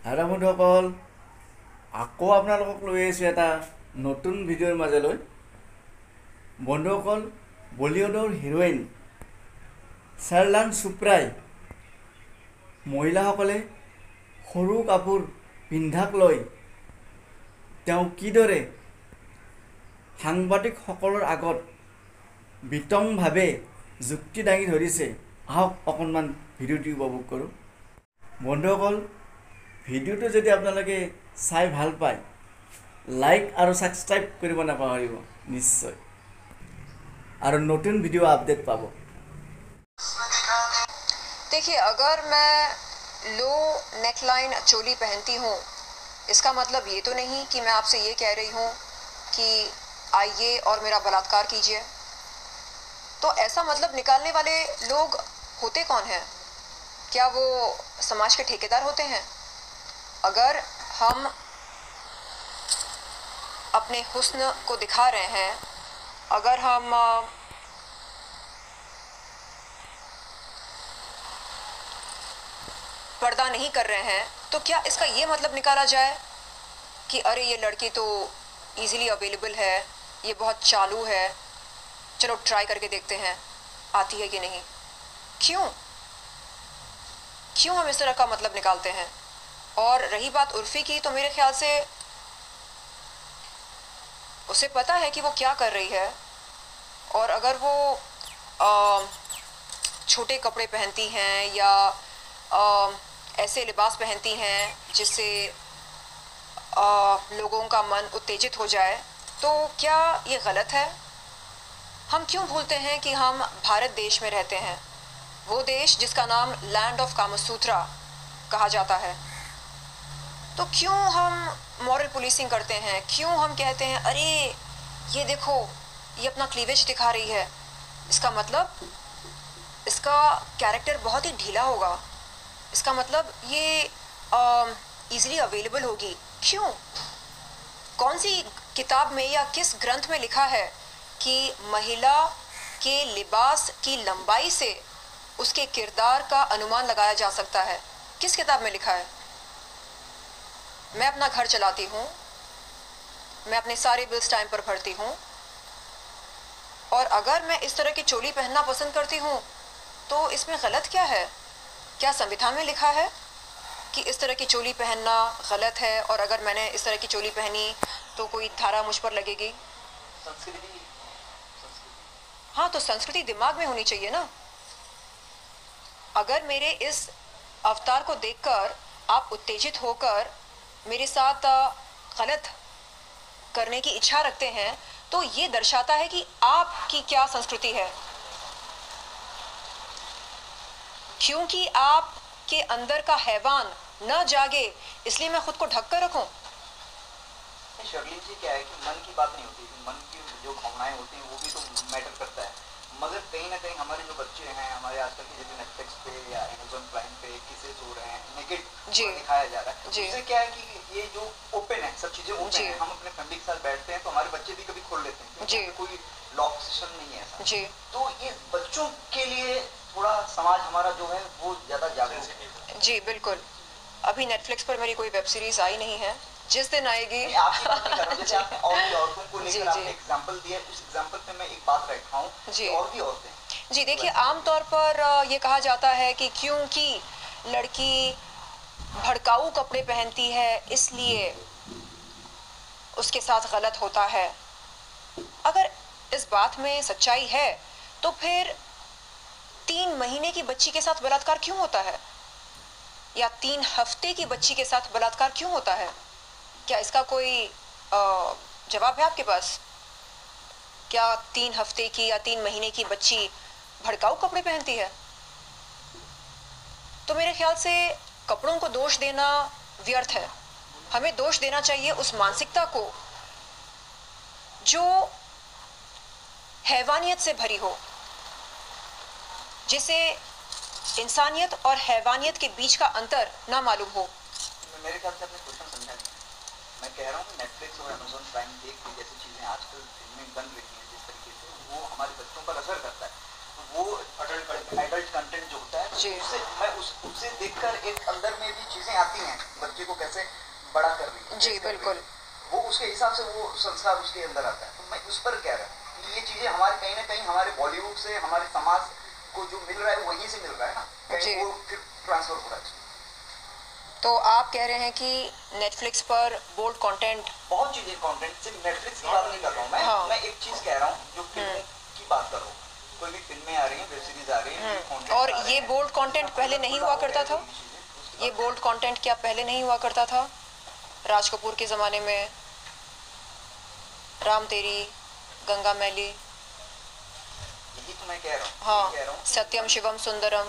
Hello' বন্ধুসকল, আকৌ আপোনালোকক লৈ আহিছোঁ এটা নতুন ভিডিঅ'ৰ মাজলৈ। বন্ধুসকল, বলিউডৰ হিৰোইন চাৰ্লান চোপ্ৰাই মহিলাসকলে সৰু কাপোৰ পিন্ধাক লৈ তেওঁ কিদৰে সাংবাদিকসকলৰ আগত বিতংভাৱে যুক্তি দাঙি ধৰিছে, আহক অকণমান ভিডিঅ'টি উপভোগ কৰোঁ। বন্ধুসকল, ভিডিঅ'টো যদি আপোনালোকে চাই ভাল পায়, লাইক আৰু ছাবস্ক্ৰাইব কৰিব নাপাহৰিব নিশ্চয়, আৰু নতুন ভিডিঅ' আপডেট পাব। देखिए, अगर मैं लो नेकलाइन चोली पहनती हूँ, इसका मतलब ये तो नहीं कि मैं आपसे ये कह रही हूँ कि आइए और मेरा बलात्कार कीजिए। तो ऐसा मतलब निकालने वाले लोग होते कौन हैं? क्या वो समाज के ठेकेदार होते हैं? अगर हम अपने हुस्न को दिखा रहे हैं, अगर हम पर्दा नहीं कर रहे हैं, तो क्या इसका ये मतलब निकाला जाए कि अरे ये लड़की तो इजीली अवेलेबल है, ये बहुत चालू है, चलो ट्राई करके देखते हैं आती है कि नहीं। क्यों हम इस तरह का मतलब निकालते हैं? और रही बात उर्फी की, तो मेरे ख्याल से उसे पता है कि वो क्या कर रही है, और अगर वो छोटे कपड़े पहनती हैं या ऐसे लिबास पहनती हैं जिससे लोगों का मन उत्तेजित हो जाए, तो क्या ये गलत है? हम क्यों भूलते हैं कि हम भारत देश में रहते हैं, वो देश जिसका नाम लैंड ऑफ कामसूत्रा कहा जाता है। तो क्यों हम मॉरल पुलिसिंग करते हैं? क्यों हम कहते हैं अरे ये देखो, ये अपना क्लीवेज दिखा रही है, इसका मतलब इसका कैरेक्टर बहुत ही ढीला होगा, इसका मतलब ये इजीली अवेलेबल होगी। क्यों? कौन सी किताब में या किस ग्रंथ में लिखा है कि महिला के लिबास की लंबाई से उसके किरदार का अनुमान लगाया जा सकता है? किस किताब में लिखा है? मैं अपना घर चलाती हूँ, मैं अपने सारे बिल्स टाइम पर भरती हूँ, और अगर मैं इस तरह की चोली पहनना पसंद करती हूँ तो इसमें गलत क्या है? क्या संविधान में लिखा है कि इस तरह की चोली पहनना गलत है, और अगर मैंने इस तरह की चोली पहनी तो कोई धारा मुझ पर लगेगी? हाँ, तो संस्कृति दिमाग में होनी चाहिए ना। अगर मेरे इस अवतार को देखकर आप उत्तेजित होकर मेरे साथ गलत करने की इच्छा रखते हैं, तो ये दर्शाता है कि आपकी क्या संस्कृति है। क्योंकि आपके अंदर का हैवान न जागे, इसलिए मैं खुद को ढक कर रखूं। शर्लिन जी, क्या है कि मन की बात नहीं होती, मन की जो भावनाएं होती हैं वो भी तो मैटर करता है, मगर कहीं ना कहीं हमारे जो बच्चे हैं, हमारे आजकल के जैसे नेटफ्लिक्स पे या अमेज़न प्राइम पे किसेस हो रहे हैं, नेकेड दिखाया जा रहा है, उससे क्या है कि ये जो ओपन है, सब चीजें ओपन है, हम अपने फैमिली के साथ बैठते हैं तो हमारे बच्चे भी कभी खोल लेते हैं, कोई लॉक सिस्टम नहीं है ऐसा। तो ये बच्चों के लिए थोड़ा समाज हमारा जो है वो ज्यादा जागरूक है। जी बिल्कुल, अभी नेटफ्लिक्स पर मेरी कोई वेब सीरीज आई नहीं है, जिस दिन आएगी। जैसे आपने और भी औरतों को लेकर आपने एग्जांपल दिया, उस एग्जांपल पे मैं एक बात रखता हूं कि और भी औरतें। जी देखिए, आमतौर पर ये कहा जाता है कि क्योंकि लड़की भड़काऊ कपड़े पहनती है इसलिए उसके साथ गलत होता है। अगर इस बात में सच्चाई है तो फिर 3 महीने की बच्ची के साथ बलात्कार क्यों होता है, या 3 हफ्ते की बच्ची के साथ बलात्कार क्यों होता है? क्या इसका कोई जवाब है आपके पास? क्या 3 हफ्ते की या 3 महीने की बच्ची भड़काऊ कपड़े पहनती है? तो मेरे ख्याल से कपड़ों को दोष देना व्यर्थ है। हमें दोष देना चाहिए उस मानसिकता को जो हैवानियत से भरी हो, जिसे इंसानियत और हैवानियत के बीच का अंतर ना मालूम हो। मेरे ख्याल से आपने क्वेश्चन समझा नहीं। मैं कह रहा हूँ नेटफ्लिक्स और अमेज़न प्राइम देख के जैसी चीजें आजकल फिल्में बन रही हैं, जिस तरीके से वो हमारे बच्चों पर असर करता है। वो एडल्ट कंटेंट जो होता है जी। उससे देखकर एक अंदर में भी चीजें आती हैं बच्चे को कैसे बड़ा कर रही है। जी बिल्कुल। वो उसके हिसाब से वो संस्कार उसके अंदर आता है। तो मैं उस पर कह रहा हूँ कि ये चीजें हमारे कहीं ना कहीं हमारे बॉलीवुड से हमारे समाज को जो मिल रहा है वहीं से मिल रहा है ना, कहीं वो फिर ट्रांसफर हो रहा है। तो आप कह रहे हैं कि नेटफ्लिक्स पर बोल्ड कंटेंट, बहुत चीजें कंटेंट, सिर्फ नेटफ्लिक्स की बात नहीं कर रहा हूँ मैं। हाँ। मैं एक चीज कह रहा हूँ जो फिल्मों की बात कर रहा हूँ। कोई भी फिल्में आ रही हैं, वेब सीरीज आ रही हैं, और ये बोल्ड कंटेंट पहले नहीं हुआ करता था? ये बोल्ड कंटेंट क्या पहले नहीं हुआ करता था? राज कपूर के ज़माने में राम तेरी, गंगा मैली, यही तो मैं कह रहा हूँ। हाँ, सत्यम शिवम सुंदरम,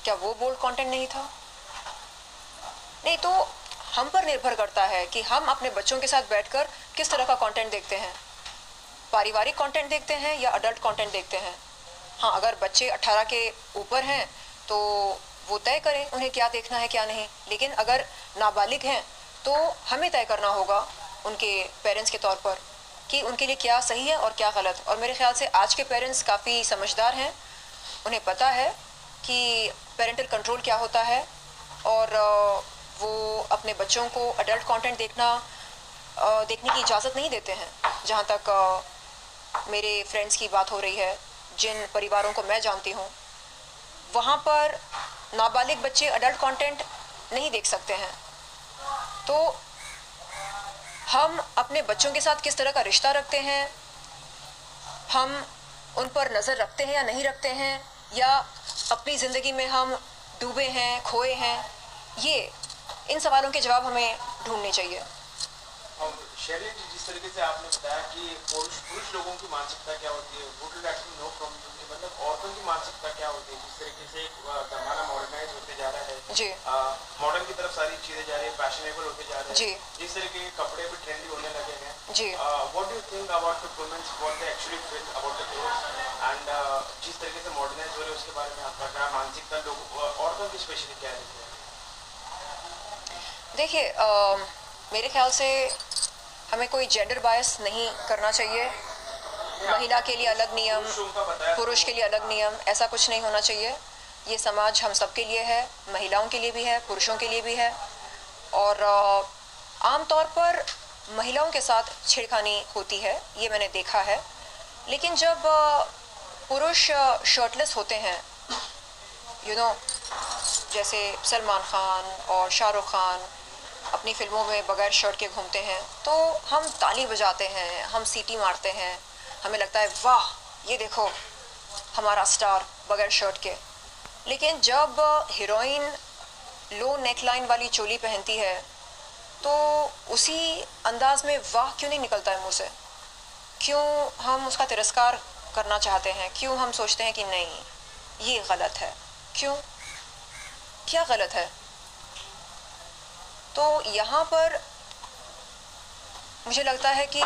क्या वो बोल्ड कंटेंट नहीं था? नहीं, तो हम पर निर्भर करता है कि हम अपने बच्चों के साथ बैठकर किस तरह का कंटेंट देखते हैं। पारिवारिक कंटेंट देखते हैं या अडल्ट कंटेंट देखते हैं। हाँ, अगर बच्चे 18 के ऊपर हैं तो वो तय करें उन्हें क्या देखना है क्या नहीं, लेकिन अगर नाबालिग हैं तो हमें तय करना होगा उनके पेरेंट्स के तौर पर कि उनके लिए क्या सही है और क्या गलत। और मेरे ख्याल से आज के पेरेंट्स काफ़ी समझदार हैं, उन्हें पता है कि पेरेंटल कंट्रोल क्या होता है, और वो अपने बच्चों को अडल्ट कंटेंट देखने की इजाज़त नहीं देते हैं। जहाँ तक मेरे फ्रेंड्स की बात हो रही है, जिन परिवारों को मैं जानती हूँ, वहाँ पर नाबालिग बच्चे अडल्ट कंटेंट नहीं देख सकते हैं। तो हम अपने बच्चों के साथ किस तरह का रिश्ता रखते हैं, हम उन पर नज़र रखते हैं या नहीं रखते हैं, या अपनी ज़िंदगी में हम डूबे हैं, खोए हैं, ये इन सवालों के जवाब हमें ढूंढने चाहिए। और शैली जी, जिस तरीके से आपने बताया कि पुरुष लोगों की मानसिकता क्या होती है, would you actually know from you, मतलब औरतों की मानसिकता क्या होती है, जिस तरीके से जमाना मॉडर्नाइज होते जा रहा है जी, मॉडर्न की तरफ सारी चीजें जा रही है, फैशनेबल होते जा रहे हैं जी, जिस तरीके के कपड़े भी ट्रेंडी होने लगे हैं जी, what do you think about the women's, what they actually feel about the clothes, and जिस तरीके से मॉडर्नाइज हो रहे हैं उसके बारे में आपका क्या मानसिकता, लोग औरतों की स्पेशली क्या है? देखिए, मेरे ख्याल से हमें कोई जेंडर बायस नहीं करना चाहिए। महिला के लिए अलग नियम, पुरुष के लिए अलग नियम, ऐसा कुछ नहीं होना चाहिए। ये समाज हम सब के लिए है, महिलाओं के लिए भी है, पुरुषों के लिए भी है। और आमतौर पर महिलाओं के साथ छेड़खानी होती है, ये मैंने देखा है। लेकिन जब पुरुष शर्टलेस होते हैं, जैसे सलमान खान और शाहरुख खान अपनी फिल्मों में बगैर शर्ट के घूमते हैं, तो हम ताली बजाते हैं, हम सीटी मारते हैं, हमें लगता है वाह ये देखो हमारा स्टार बगैर शर्ट के। लेकिन जब हीरोइन लो नेकलाइन वाली चोली पहनती है तो उसी अंदाज में वाह क्यों नहीं निकलता है मुँह से? क्यों हम उसका तिरस्कार करना चाहते हैं? क्यों हम सोचते हैं कि नहीं ये गलत है? क्यों? क्या गलत है? तो यहाँ पर मुझे लगता है कि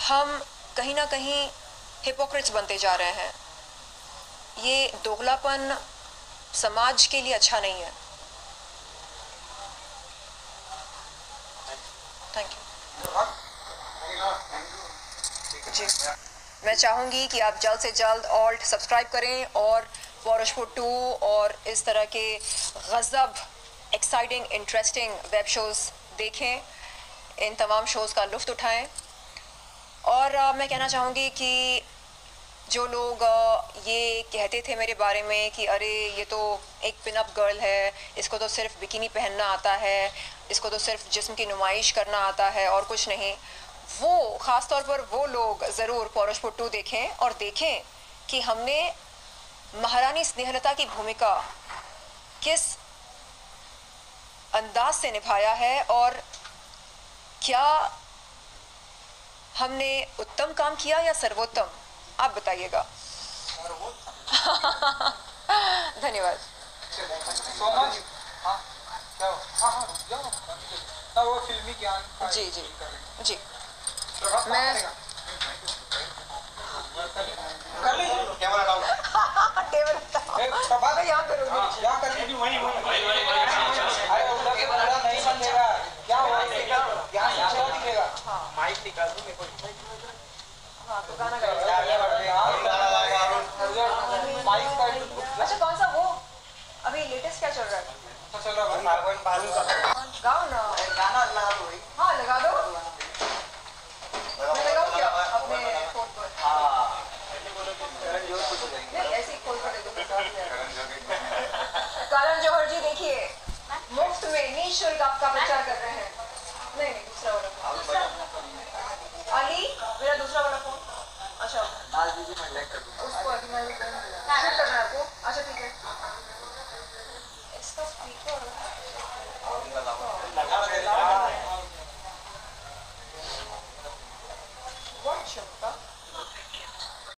हम कहीं ना कहीं हिपोक्रेट्स बनते जा रहे हैं। ये दोगलापन समाज के लिए अच्छा नहीं है। थैंक यू जी। मैं चाहूँगी कि आप जल्द से जल्द ऑल्ट सब्सक्राइब करें और पौरुषपुर 2 और इस तरह के गज़ब एक्साइटिंग इंटरेस्टिंग वेब शोज़ देखें, इन तमाम शोज़ का लुत्फ़ उठाएं। और मैं कहना चाहूँगी कि जो लोग ये कहते थे मेरे बारे में कि अरे ये तो एक पिनअप गर्ल है, इसको तो सिर्फ बिकिनी पहनना आता है, इसको तो सिर्फ जिस्म की नुमाइश करना आता है और कुछ नहीं, वो ख़ास तौर पर वो लोग ज़रूर पौरुषपुर 2 देखें और देखें कि हमने महारानी स्नेहलता की भूमिका किस अंदाज से निभाया है और क्या हमने उत्तम काम किया या सर्वोत्तम, आप बताइएगा। धन्यवाद। वो फिल्मी ज्ञान जी जी जी। मैं कैमरा डाउन टेबल प्रभा यहाँ करूँगी। क्या करेंगी वही अरे उधर से बड़ा नहीं बनेगा क्या होगा क्या शिक्षा दिखेगा माइक निकाल दूँ मेरे को। हाँ तो गाना गाइए। चल रहा है? तो चलो भागवन गाओ ना। गाना लगा दो भाई। हाँ लगा दो। मैं लगाऊं क्या अपने फोन पर? हाँ करण जोहर कुछ हो जाएंगे। नहीं ऐसे ही खोल कर दे दो। करण जौहर जी देखिए मुफ्त में निःशुल्क आपका प्रचार कर रहे हैं। नहीं